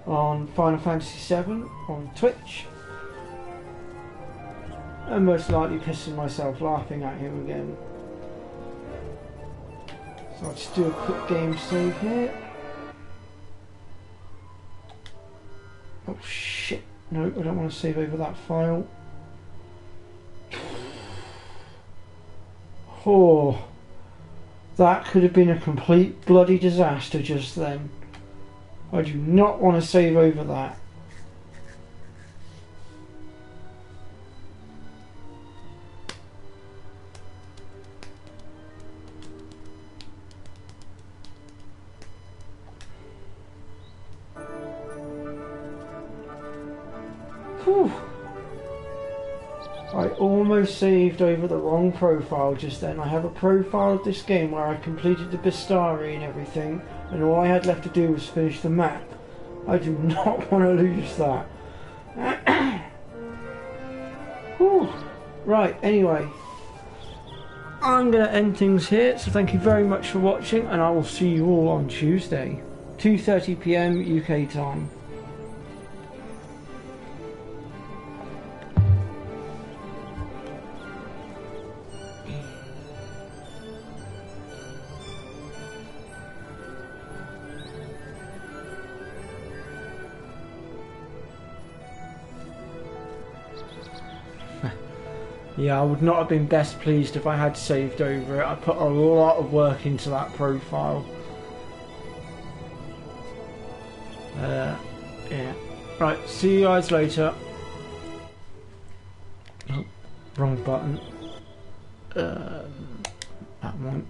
on Final Fantasy VII on Twitch. I'm most likely pissing myself laughing at him again. So I'll just do a quick game save here. Oh shit, no, I don't want to save over that file. Oh, that could have been a complete bloody disaster just then. I do not want to save over that. Whew. I almost saved over the wrong profile just then. I have a profile of this game where I completed the Bistari and everything, and all I had left to do was finish the map. I do not want to lose that. Whew. Right, anyway, I'm going to end things here, so thank you very much for watching, and I will see you all on Tuesday, 2:30 PM UK time. Yeah, I would not have been best pleased if I had saved over it. I put a lot of work into that profile. Yeah. Right, see you guys later. Oh, wrong button. That one.